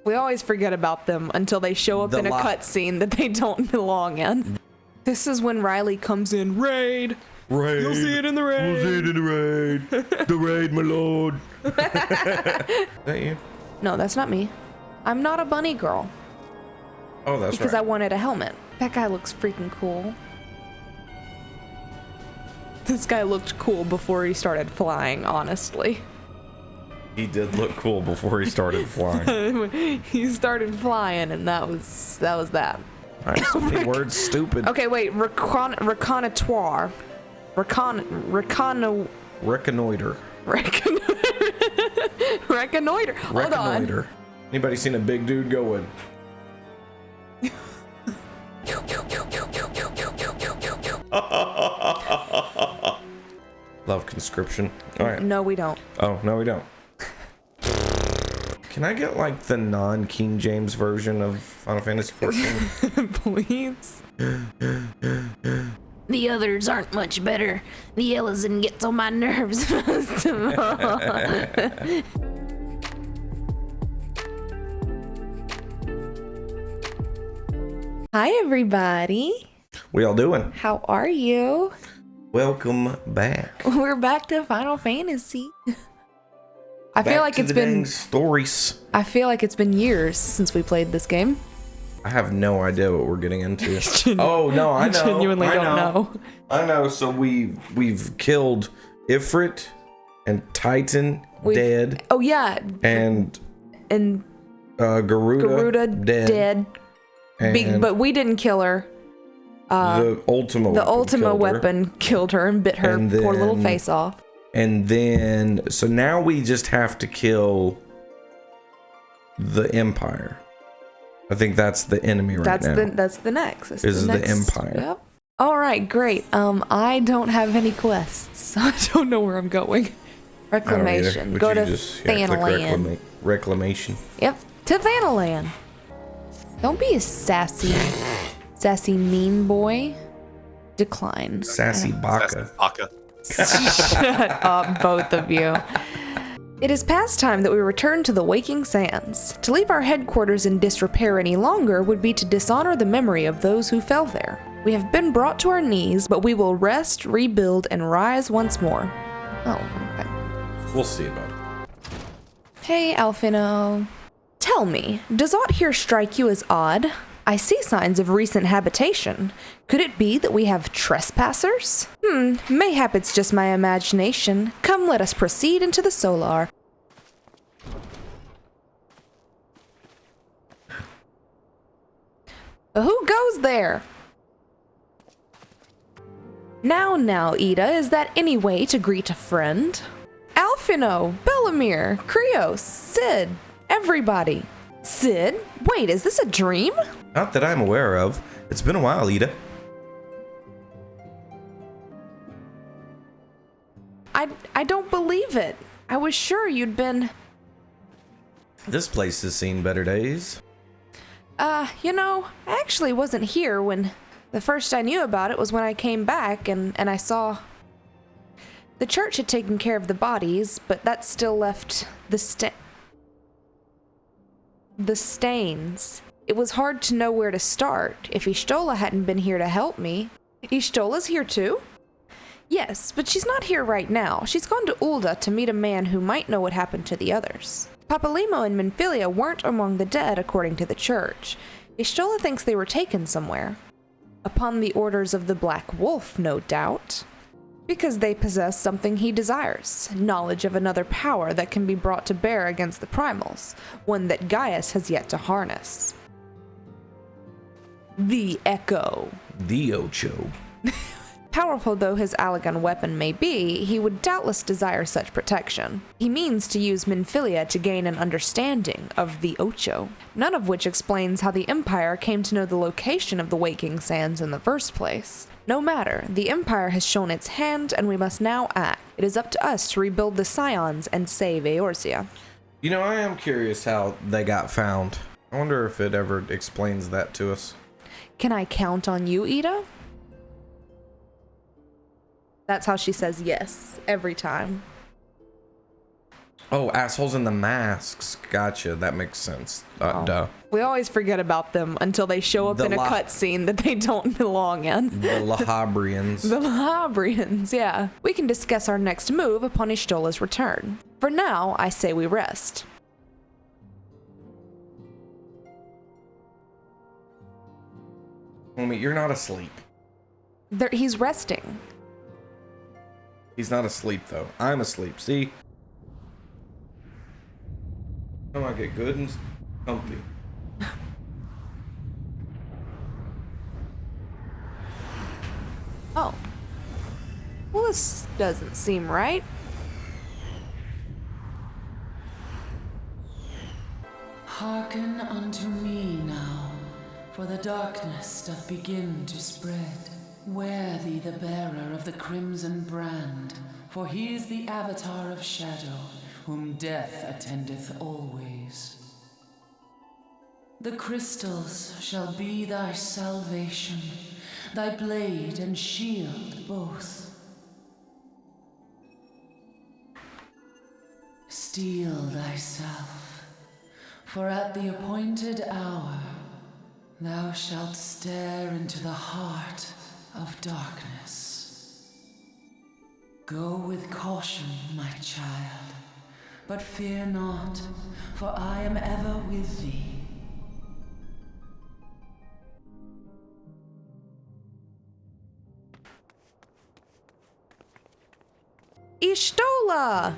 We always forget about them until they show up in a cutscene that they don't belong in. This is when Riley comes in. Raid! Raid! You'll see it in the raid! We'll see it in the raid! The raid, my lord! Is that you? No, that's not me. I'm not a bunny girl. Oh, that's because right. I wanted a helmet. That guy looks freaking cool. This guy looked cool before he started flying, honestly. He did look cool before he started flying. He started flying, and that was that. Alright, so many words, stupid. Okay, wait. Reconnoitre. Reconnoiter. Reconnoiter. Hold on. Anybody seen a big dude going? Love conscription. All right. No, we don't. Oh, no, we don't. Can I get like the non-King James version of Final Fantasy XIV? Please. The others aren't much better. The Ellison gets on my nerves most of all. Hi, everybody. We all doing? How are you? Welcome back. We're back to Final Fantasy. I feel like it's been stories. I feel like it's been years since we played this game. I have no idea what we're getting into. Oh no, I know. Genuinely don't know. I know. So we've killed Ifrit and Titan dead. Oh yeah. And Garuda dead. But we didn't kill her. The Ultima weapon killed her and bit her poor little face off. And then, so now we just have to kill the Empire. I think that's the enemy right now. That's the next. Is the Empire. Yep. All right, great. I don't have any quests, so I don't know where I'm going. Reclamation. Go to Thanalan. Reclamation. Yep, to Thanalan. Don't be a sassy mean boy. Decline. Sassy Baka. Shut up, both of you. It is past time that we return to the Waking Sands. To leave our headquarters in disrepair any longer would be to dishonor the memory of those who fell there. We have been brought to our knees, but we will rest, rebuild, and rise once more. Oh, okay. We'll see about it. Hey, Alfino. Tell me, does aught here strike you as odd? I see signs of recent habitation. Could it be that we have trespassers? Mayhap it's just my imagination. Come, let us proceed into the Solar. Who goes there? Now, Ida, is that any way to greet a friend? Alfino, Bellamir, Krios, Sid, everybody. Sid? Wait, is this a dream? Not that I'm aware of. It's been a while, Ida. I don't believe it. I was sure you'd been... This place has seen better days. You know, I actually wasn't here when... The first I knew about it was when I came back and I saw... The church had taken care of the bodies, but that still left the stains. It was hard to know where to start if Y'shtola hadn't been here to help me. Y'shtola's here too? Yes, but she's not here right now. She's gone to Ul'dah to meet a man who might know what happened to the others. Papalimo and Minfilia weren't among the dead according to the church. Y'shtola thinks they were taken somewhere. Upon the orders of the Black Wolf, no doubt. Because they possess something he desires, knowledge of another power that can be brought to bear against the primals, one that Gaius has yet to harness. The Echo. The Ocho. Powerful though his Allagan weapon may be, he would doubtless desire such protection. He means to use Minfilia to gain an understanding of the Ocho, none of which explains how the Empire came to know the location of the Waking Sands in the first place. No matter, the Empire has shown its hand and we must now act. It is up to us to rebuild the Scions and save Eorzea. You know, I am curious how they got found. I wonder if it ever explains that to us. Can I count on you, Ida? That's how she says yes, every time. Oh, assholes in the masks. Gotcha. That makes sense. Duh. We always forget about them until they show up in a cutscene that they don't belong in. The Lahabrians. The Lahabrians, yeah. We can discuss our next move upon Ishtola's return. For now, I say we rest. Homie, you're not asleep. He's resting. He's not asleep, though. I'm asleep. See? Come on, get good and comfy. Oh. Well, this doesn't seem right. Hearken unto me now, for the darkness doth begin to spread. Wear thee the bearer of the crimson brand, for he is the avatar of shadow, whom death attendeth always. The crystals shall be thy salvation, thy blade and shield both. Steel thyself, for at the appointed hour thou shalt stare into the heart of darkness. Go with caution, my child, but fear not, for I am ever with thee. Ishtola!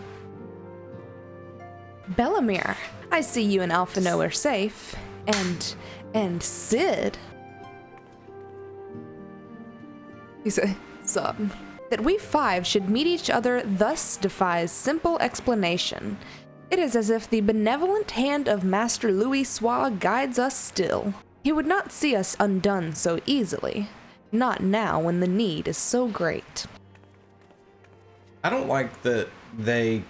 Bellamere, I see you and Alphino are safe. And Sid. He said, sup? That we five should meet each other thus defies simple explanation. It is as if the benevolent hand of Master Louis Sois guides us still. He would not see us undone so easily. Not now when the need is so great. I don't like that they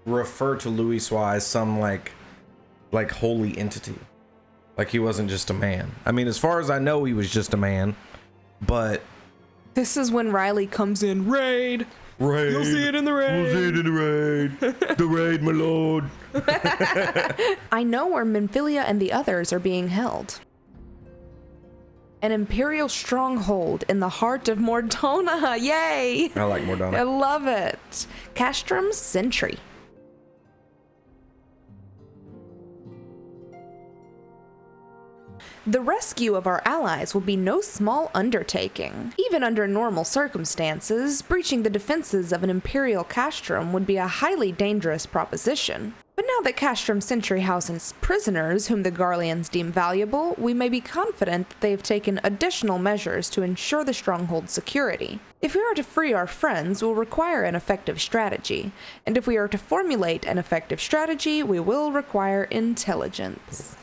refer to Louis Sois as some like holy entity. Like he wasn't just a man. I mean, as far as I know, he was just a man, but this is when Riley comes in. Raid! You'll see it in the raid! We'll see it in the raid! The raid, my lord! I know where Minfilia and the others are being held. An imperial stronghold in the heart of Mordona! Yay! I like Mordona. I love it. Castrum's Sentry. The rescue of our allies will be no small undertaking. Even under normal circumstances, breaching the defenses of an Imperial castrum would be a highly dangerous proposition. But now that Castrum Sentry houses prisoners whom the Garleans deem valuable, we may be confident that they have taken additional measures to ensure the stronghold's security. If we are to free our friends, we'll require an effective strategy, and if we are to formulate an effective strategy, we will require intelligence.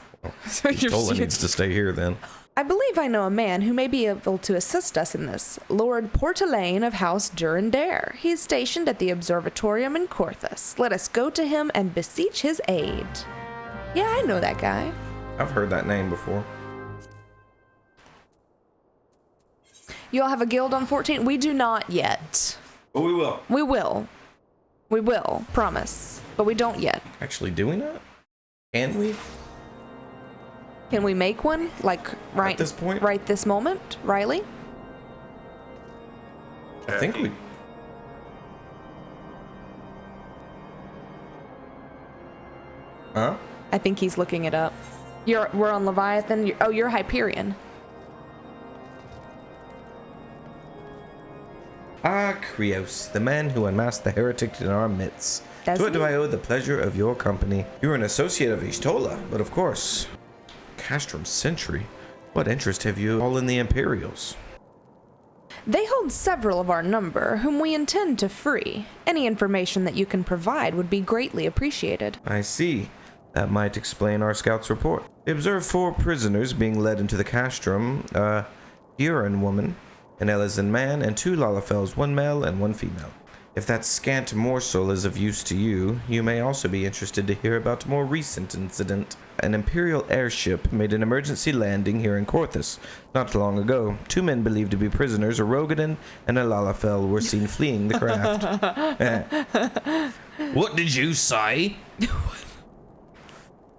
So Ishtola needs to stay here then. I believe I know a man who may be able to assist us in this. Lord Portelaine of House Durandare. He is stationed at the Observatorium in Corthus. Let us go to him and beseech his aid. Yeah, I know that guy. I've heard that name before. You all have a guild on 14? We do not yet. But we will. We will. We will, promise. But we don't yet. Actually, do we not? Can we? Can we make one? Like, right at this point? Right this moment? Riley? I think we... Huh? I think he's looking it up. We're on Leviathan. You're Hyperion. Ah, Krios, the man who unmasked the heretic in our midst. That's To what do me. I owe the pleasure of your company? You're an associate of Ishtola, but of course... Castrum Sentry? What interest have you all in the Imperials? They hold several of our number, whom we intend to free. Any information that you can provide would be greatly appreciated. I see. That might explain our scout's report. They observed 4 prisoners being led into the castrum, a Huron woman, an Elysian man, and 2 Lalafels, 1 male and 1 female. If that scant morsel is of use to you, you may also be interested to hear about a more recent incident. An Imperial airship made an emergency landing here in Korthus. Not long ago, 2 men believed to be prisoners, Rogadin and Alalafel, were seen fleeing the craft. What did you say?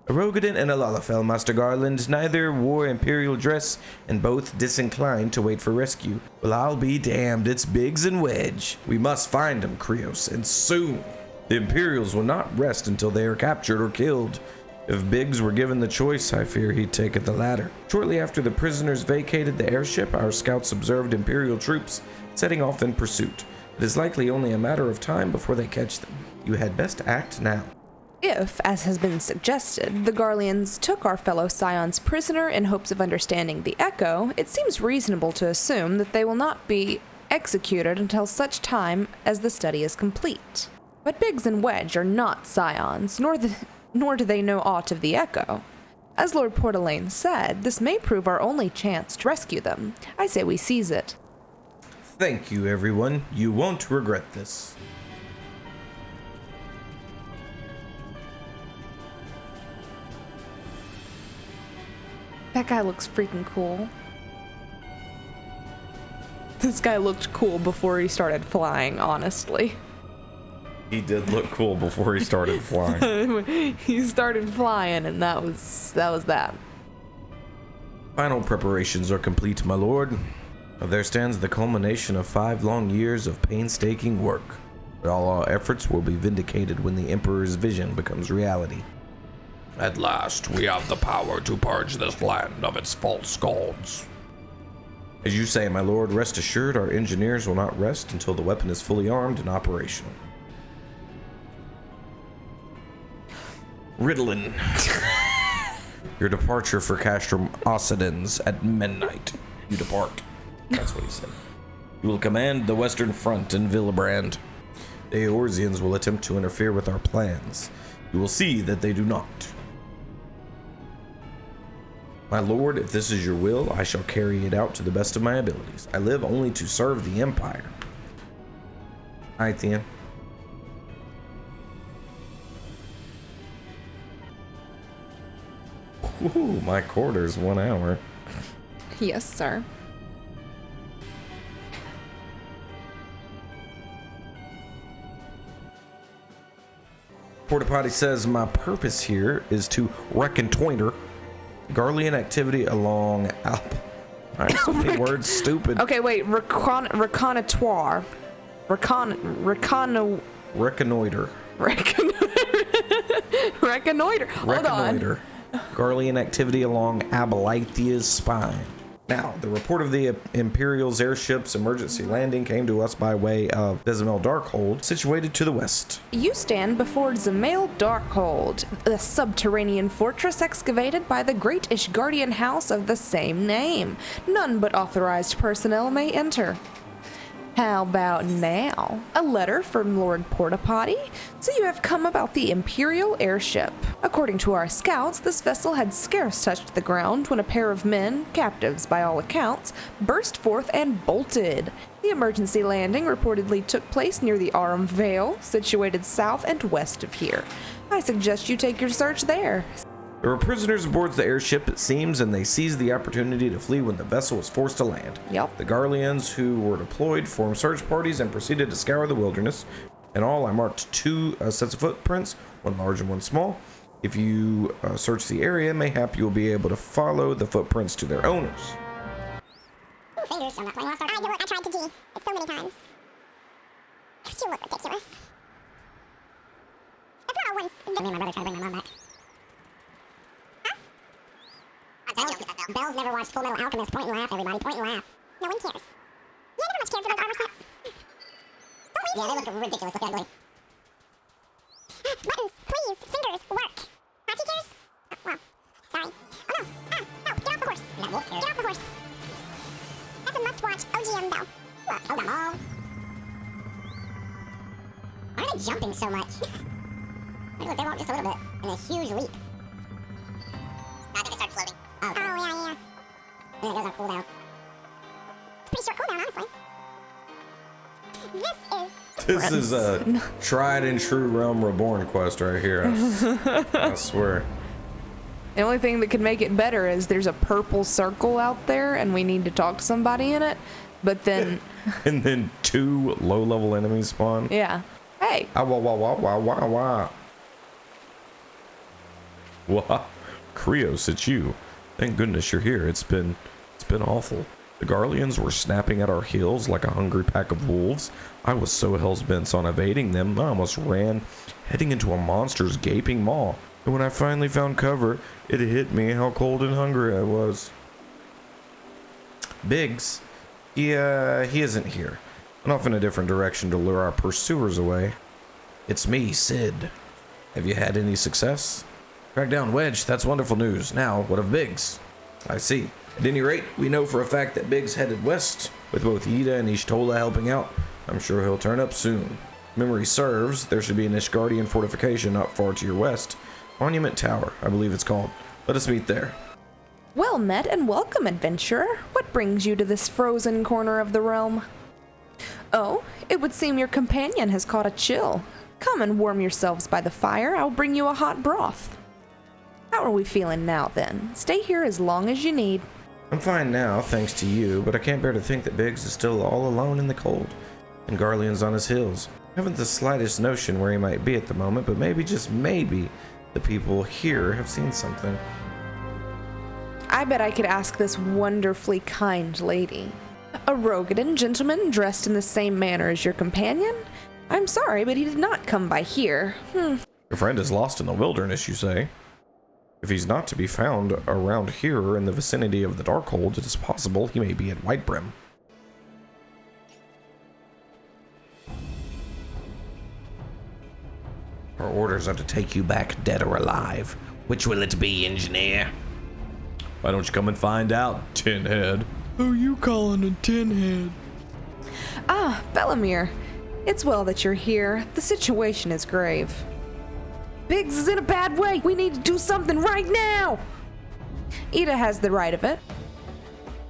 Rogadin and Alalafel, Master Garland, neither wore Imperial dress and both disinclined to wait for rescue. Well, I'll be damned, it's Biggs and Wedge. We must find them, Krios, and soon. The Imperials will not rest until they are captured or killed. If Biggs were given the choice, I fear he'd take the latter. Shortly after the prisoners vacated the airship, our scouts observed Imperial troops setting off in pursuit. It is likely only a matter of time before they catch them. You had best act now. If, as has been suggested, the Garleans took our fellow Scions prisoner in hopes of understanding the Echo, it seems reasonable to assume that they will not be executed until such time as the study is complete. But Biggs and Wedge are not Scions, nor do they know aught of the Echo. As Lord Portalaine said, this may prove our only chance to rescue them. I say we seize it. Thank you, everyone. You won't regret this. That guy looks freaking cool. This guy looked cool before he started flying, honestly. He did look cool before he started flying. He started flying, and that was that. Final preparations are complete, my lord. There stands the culmination of 5 long years of painstaking work. But all our efforts will be vindicated when the Emperor's vision becomes reality. At last, we have the power to purge this land of its false gods. As you say, my lord, rest assured our engineers will not rest until the weapon is fully armed and operational. Ritalin. Your departure for Castrum Occidens at midnight. You depart. That's what he said. You will command the Western Front in Villebrand. The Eorzeans will attempt to interfere with our plans. You will see that they do not. My lord, if this is your will, I shall carry it out to the best of my abilities. I live only to serve the Empire. Alright, then. Ooh, my quarters, 1 hour. Yes, sir. Porta Potty says, my purpose here is to reconnoiter Garlean activity along Alp. Alright, so many words, stupid. Okay, wait. Reconnoitre. Reconnoiter. Reconnoiter. Hold on. Garlean activity along Abaleithia's spine. Now, the report of the Imperial's airship's emergency landing came to us by way of Desamel Darkhold, situated to the west. You stand before Zamale Darkhold, a subterranean fortress excavated by the great Ishgardian house of the same name. None but authorized personnel may enter. How about now? A letter from Lord Portapotty? So you have come about the Imperial airship. According to our scouts, this vessel had scarce touched the ground when a pair of men, captives by all accounts, burst forth and bolted. The emergency landing reportedly took place near the Arum Vale, situated south and west of here. I suggest you take your search there. There were prisoners aboard the airship, it seems, and they seized the opportunity to flee when the vessel was forced to land. Yep. The Garleans who were deployed formed search parties and proceeded to scour the wilderness. In all, I marked 2 sets of footprints, 1 large and 1 small. If you search the area, mayhap you'll be able to follow the footprints to their owners. Fingers, I'm not playing last time. I tried to G. It's so many times. You look ridiculous. That's not all once. Me and my brother tried to bring my mom back. Bells never watched Full Metal Alchemist. Point and laugh, everybody. Point and laugh. No one cares. You never much cared for those armor sets. Yeah, they look ridiculous. Look ugly. Buttons, please. Fingers, work. Hachi cares? Oh, well, sorry. Oh no. Ah, no. Get off the horse. Get off the horse. That's a must-watch OGM bell. Look, hold on. Why are they jumping so much? Look, they walk just a little bit in a huge leap. I think it started floating. Oh, okay. Yeah. And it goes on cooldown. It's a pretty short cooldown, honestly. This is This is a tried and true Realm Reborn quest right here. I swear. The only thing that could make it better is there's a purple circle out there and we need to talk to somebody in it. But then... And then 2 low-level enemies spawn. Yeah. Hey. Ah, wah, wah, wah, wah, wah, wah. Wah. Krios, it's you. Thank goodness you're here. It's been awful. The Garleans were snapping at our heels like a hungry pack of wolves. I was so hell's-bent on evading them, I almost ran, heading into a monster's gaping maw. And when I finally found cover, it hit me how cold and hungry I was. Biggs, he isn't here. Went off in a different direction to lure our pursuers away. It's me, Sid. Have you had any success? Track down Wedge, that's wonderful news. Now, what of Biggs? I see. At any rate, we know for a fact that Biggs headed west, with both Ida and Ishtola helping out. I'm sure he'll turn up soon. Memory serves, there should be an Ishgardian fortification not far to your west. Monument Tower, I believe it's called. Let us meet there. Well met and welcome, adventurer. What brings you to this frozen corner of the realm? Oh, it would seem your companion has caught a chill. Come and warm yourselves by the fire. I'll bring you a hot broth. How are we feeling now, then? Stay here as long as you need. I'm fine now, thanks to you, but I can't bear to think that Biggs is still all alone in the cold, and Garlean's on his heels. I haven't the slightest notion where he might be at the moment, but maybe, just maybe, the people here have seen something. I bet I could ask this wonderfully kind lady. A Rogadan gentleman dressed in the same manner as your companion? I'm sorry, but he did not come by here. Your friend is lost in the wilderness, you say? If he's not to be found around here or in the vicinity of the Darkhold, it is possible he may be at Whitebrim. Our orders are to take you back dead or alive. Which will it be, engineer? Why don't you come and find out, Tin Head? Who you calling a tin head? Ah, Bellamere. It's well that you're here. The situation is grave. Biggs is in a bad way. We need to do something right now. Ida has the right of it.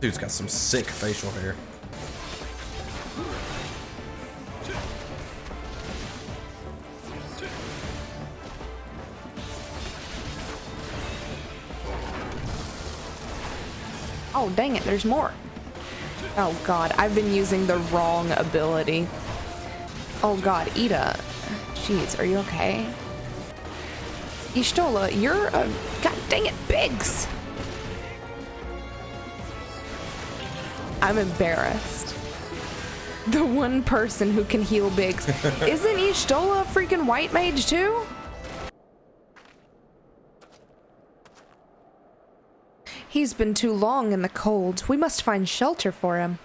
Dude's got some sick facial hair. Oh, dang it, there's more. Oh god, I've been using the wrong ability. Oh god, Ida. Jeez, are you okay? Ishtola, you're a... God dang it, Biggs! I'm embarrassed. The one person who can heal Biggs. Isn't Ishtola a freaking white mage too? He's been too long in the cold. We must find shelter for him.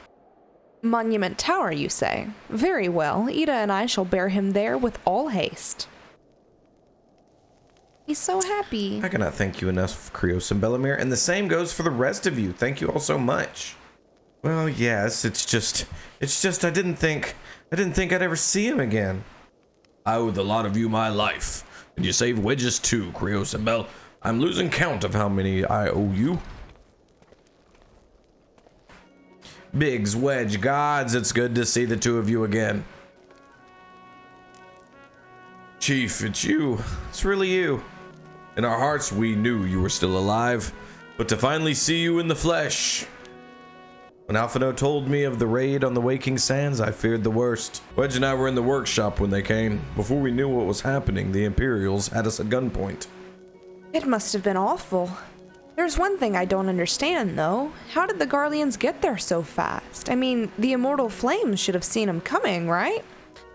Monument Tower, you say? Very well. Ida and I shall bear him there with all haste. He's so happy. I cannot thank you enough, Krios and Bellamere, and the same goes for the rest of you. Thank you all so much. Well, yes, it's just I didn't think I'd ever see him again. I owe the lot of you my life, and you saved Wedges too, Krios and Bell. I'm losing count of how many I owe you. Biggs, Wedge, gods, it's good to see the two of you again. Chief, it's you. It's really you. In our hearts, we knew you were still alive, but to finally see you in the flesh. When Alphino told me of the raid on the Waking Sands, I feared the worst. Wedge and I were in the workshop when they came. Before we knew what was happening, the Imperials had us at gunpoint. It must have been awful. There's one thing I don't understand, though. How did the Garleans get there so fast? I mean, the Immortal Flames should have seen them coming, right?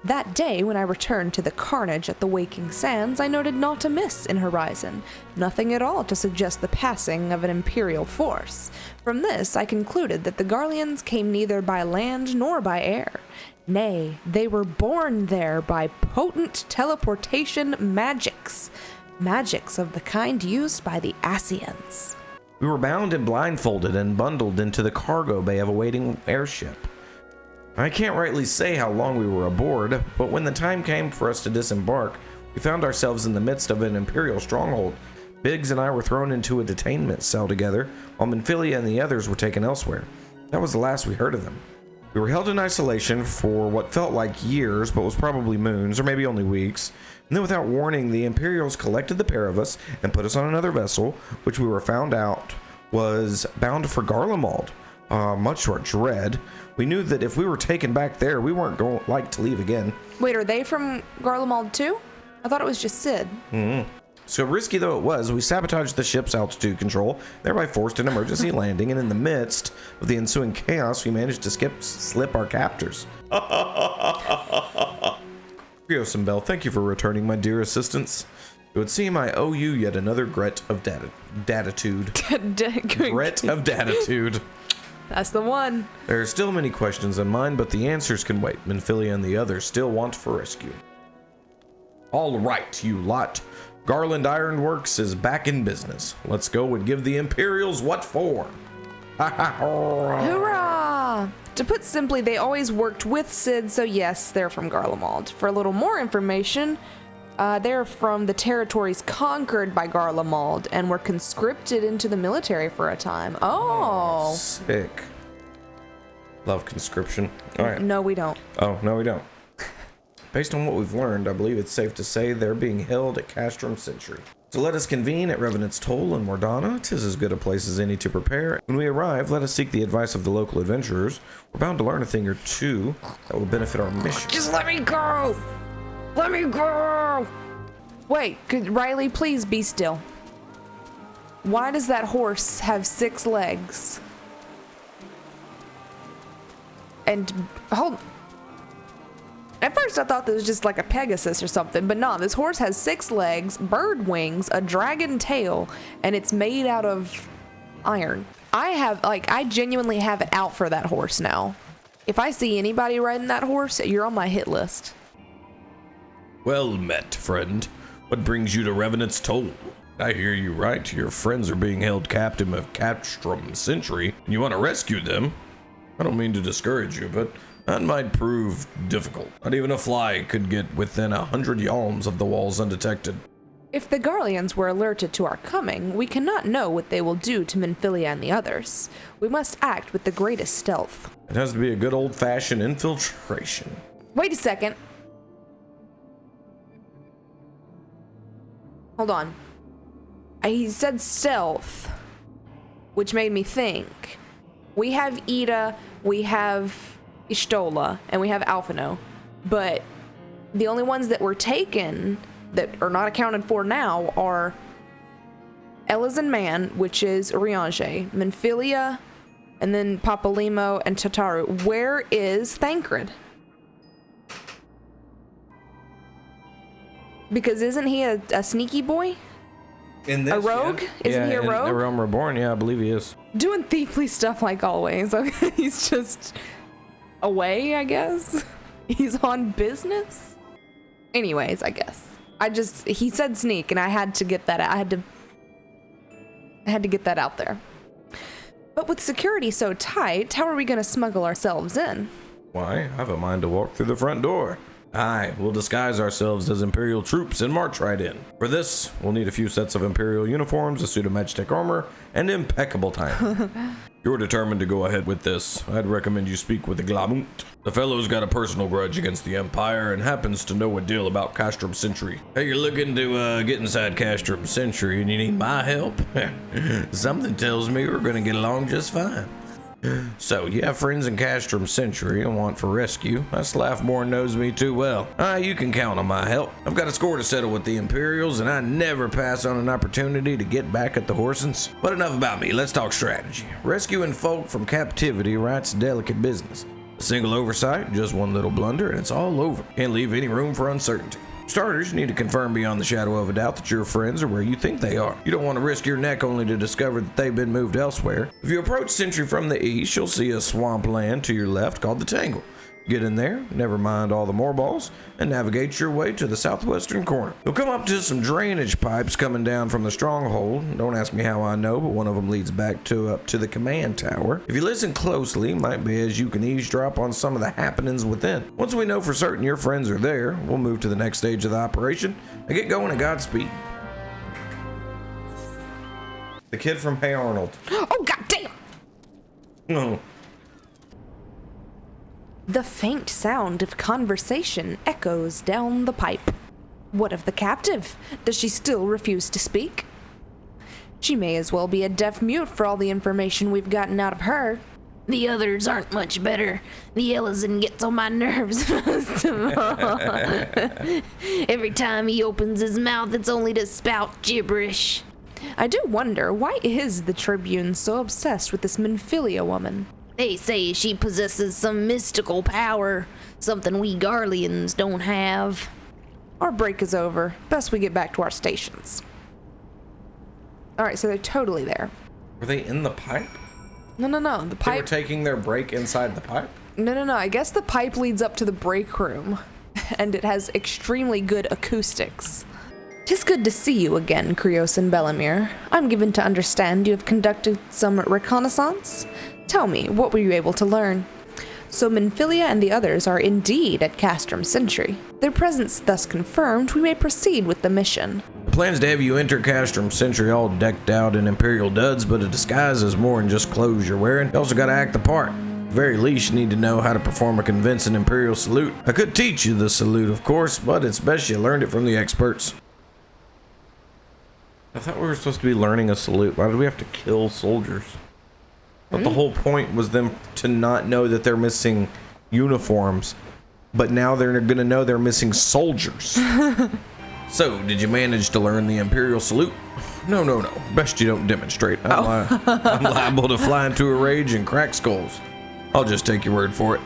That day, when I returned to the carnage at the Waking Sands, I noted not a miss in horizon, nothing at all to suggest the passing of an Imperial force. From this, I concluded that the Garleans came neither by land nor by air. Nay, they were born there by potent teleportation magics. Magics of the kind used by the Asians. We were bound and blindfolded and bundled into the cargo bay of a waiting airship. I can't rightly say how long we were aboard, but when the time came for us to disembark, we found ourselves in the midst of an Imperial stronghold. Biggs and I were thrown into a detainment cell together, while Minfilia and the others were taken elsewhere. That was the last we heard of them. We were held in isolation for what felt like years, but was probably moons, or maybe only weeks. And then without warning, the Imperials collected the pair of us and put us on another vessel, which we were found out was bound for Garlemald. Much to our dread, we knew that if we were taken back there, we weren't going to leave again. Wait, are they from Garlemald too? I thought it was just Sid. So risky though it was, we sabotaged the ship's altitude control, thereby forced an emergency landing, and in the midst of the ensuing chaos, we managed to slip our captors. Rios and Bell, thank you for returning my dear assistants. It would seem I owe you yet another gret of datitude. Gret of datitude. That's the one. There are still many questions in mind, but the answers can wait. Minfilia and the others still want for rescue. All right, you lot. Garland Ironworks is back in business. Let's go and give the Imperials what for. Hoorah! To put simply, they always worked with Sid, so yes, they're from Garlemald. For a little more information, they're from the territories conquered by Garlemald and were conscripted into the military for a time. Oh! Sick. Love conscription. All right. No, we don't. Oh, no, we don't. Based on what we've learned, I believe it's safe to say they're being held at Castrum Century. So let us convene at Revenant's Toll in Mordana. 'Tis as good a place as any to prepare. When we arrive, let us seek the advice of the local adventurers. We're bound to learn a thing or two that will benefit our mission. Just let me go! Let me go! Wait, could Riley please be still? Why does that horse have 6 legs? And hold. At first I thought this was just like a Pegasus or something, but no, this horse has 6 legs, bird wings, a dragon tail, and it's made out of iron. I genuinely have it out for that horse now. If I see anybody riding that horse, you're on my hit list. Well met, friend. What brings you to Revenant's Toll? I hear you right. Your friends are being held captive of Castrum Century, and you want to rescue them. I don't mean to discourage you, but that might prove difficult. Not even a fly could get within 100 yalms of the walls undetected. If the Garleans were alerted to our coming, we cannot know what they will do to Minfilia and the others. We must act with the greatest stealth. It has to be a good old-fashioned infiltration. Wait a second. Hold on. He said stealth, which made me think. We have Ida, we have Y'shtola, and we have Alphino, but the only ones that were taken that are not accounted for now are Elizan Man, which is Urianger, Minfilia, and then Papalimo and Tataru. Where is Thancred? Because isn't he a sneaky boy? In this, a rogue? Yeah. Isn't he a rogue? In The Realm Reborn, yeah, I believe he is. Doing thiefly stuff like always. Okay, he's just away, I guess. He's on business. Anyways, I guess. He said sneak, and I had to get that. I had to get that out there. But with security so tight, how are we going to smuggle ourselves in? Why, I have a mind to walk through the front door. Aye, we'll disguise ourselves as Imperial troops and march right in. For this, we'll need a few sets of Imperial uniforms, a suit of Magitech armor, and impeccable timing. You're determined to go ahead with this. I'd recommend you speak with the Glamunt. The fellow's got a personal grudge against the Empire and happens to know a deal about Castrum Century. Hey, you're looking to get inside Castrum Century and you need my help? Something tells me we're gonna get along just fine. So, you have friends in Castrum Century and want for rescue. That Slaffborn knows me too well. You can count on my help. I've got a score to settle with the Imperials, and I never pass on an opportunity to get back at the Horsens. But enough about me, let's talk strategy. Rescuing folk from captivity, right's delicate business. A single oversight, just one little blunder, and it's all over. Can't leave any room for uncertainty. Starters, you need to confirm beyond the shadow of a doubt that your friends are where you think they are. You don't want to risk your neck only to discover that they've been moved elsewhere. If you approach Century from the east, you'll see a swampland to your left called the Tangle. Get in there, never mind all the moorballs, and navigate your way to the southwestern corner. You'll come up to some drainage pipes coming down from the stronghold. Don't ask me how I know, but one of them leads back up to the command tower. If you listen closely, might be as you can eavesdrop on some of the happenings within. Once we know for certain your friends are there, we'll move to the next stage of the operation and get going at Godspeed. The kid from Hey Arnold. Oh, goddamn! Oh. The faint sound of conversation echoes down the pipe. What of the captive? Does she still refuse to speak? She may as well be a deaf mute for all the information we've gotten out of her. The others aren't much better. The Ellison gets on my nerves most of all. Every time he opens his mouth, it's only to spout gibberish. I do wonder, why is the Tribune so obsessed with this Minfilia woman? They say she possesses some mystical power, something we Garleans don't have. Our break is over. Best we get back to our stations. Alright, so they're totally there. Were they in the pipe? No. The They were pipe. taking their break inside the pipe? No. I guess the pipe leads up to the break room, and it has extremely good acoustics. 'Tis good to see you again, Krios and Bellamere. I'm given to understand you have conducted some reconnaissance. Tell me, what were you able to learn? So Minfilia and the others are indeed at Castrum Sentry. Their presence thus confirmed, we may proceed with the mission. The plan's to have you enter Castrum Sentry all decked out in Imperial duds, but a disguise is more than just clothes you're wearing. You also gotta act the part. At the very least, you need to know how to perform a convincing Imperial salute. I could teach you the salute, of course, but it's best you learned it from the experts. I thought we were supposed to be learning a salute. Why did we have to kill soldiers? But the whole point was them to not know that they're missing uniforms, but now they're gonna know they're missing soldiers. So, did you manage to learn the Imperial salute? No. Best you don't demonstrate. I'm liable to fly into a rage and crack skulls. I'll just take your word for it.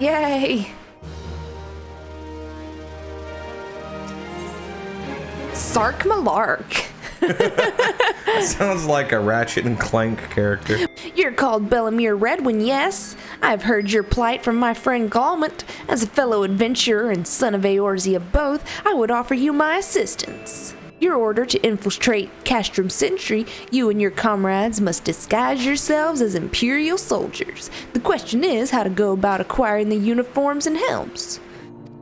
Yay! Sark Malark. That sounds like a Ratchet and Clank character. You're called Bellamere Redwin, yes? I've heard your plight from my friend Galmont. As a fellow adventurer and son of Eorzea both, I would offer you my assistance. Your order to infiltrate Castrum Sentry, you and your comrades must disguise yourselves as Imperial soldiers. The question is how to go about acquiring the uniforms and helms.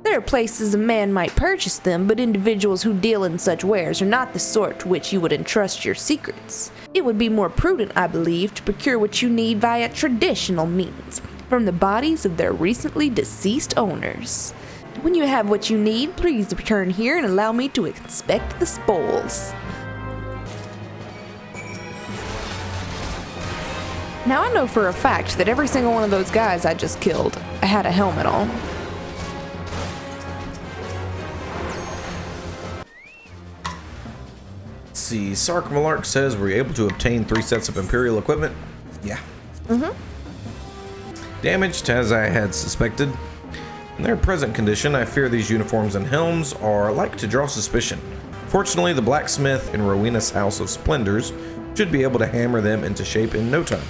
There are places a man might purchase them, but individuals who deal in such wares are not the sort to which you would entrust your secrets. It would be more prudent, I believe, to procure what you need via traditional means, from the bodies of their recently deceased owners. When you have what you need, please return here and allow me to inspect the spoils. Now I know for a fact that every single one of those guys I just killed had a helmet on. Let's see, Sark Malark says, were you able to obtain 3 sets of Imperial equipment? Yeah. Damaged, as I had suspected. In their present condition, I fear these uniforms and helms are like to draw suspicion. Fortunately, the blacksmith in Rowena's House of Splendors should be able to hammer them into shape in no time.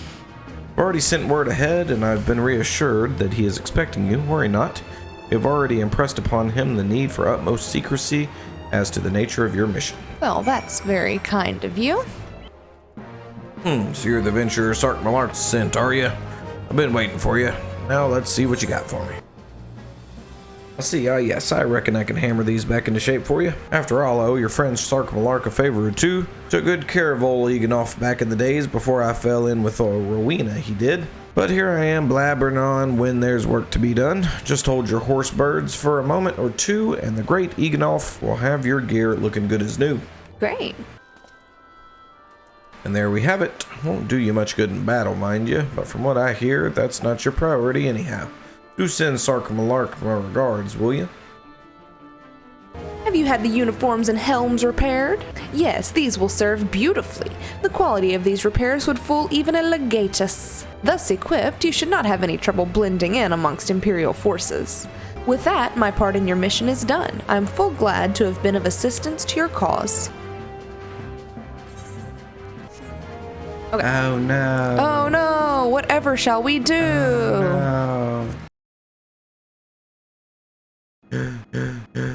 I've already sent word ahead, and I've been reassured that he is expecting you. Worry not. We have already impressed upon him the need for utmost secrecy as to the nature of your mission. Well, that's very kind of you. So you're the adventurer Sark Malark sent, are you? I've been waiting for you. Now let's see what you got for me. I see, yes, I reckon I can hammer these back into shape for you. After all, I owe your friend Sark Malark a favor or two. Took good care of old Eganoff back in the days before I fell in with Rowena, he did. But here I am blabbering on when there's work to be done. Just hold your horse birds for a moment or two, and the great Eganoff will have your gear looking good as new. Great. And there we have it. Won't do you much good in battle, mind you, but from what I hear, that's not your priority anyhow. Do send Sark Malark my regards, will you? Have you had the uniforms and helms repaired? Yes, these will serve beautifully. The quality of these repairs would fool even a legatus. Thus equipped, you should not have any trouble blending in amongst Imperial forces. With that, my part in your mission is done. I'm full glad to have been of assistance to your cause. Okay. Oh no. Oh no! Whatever shall we do? Oh, no.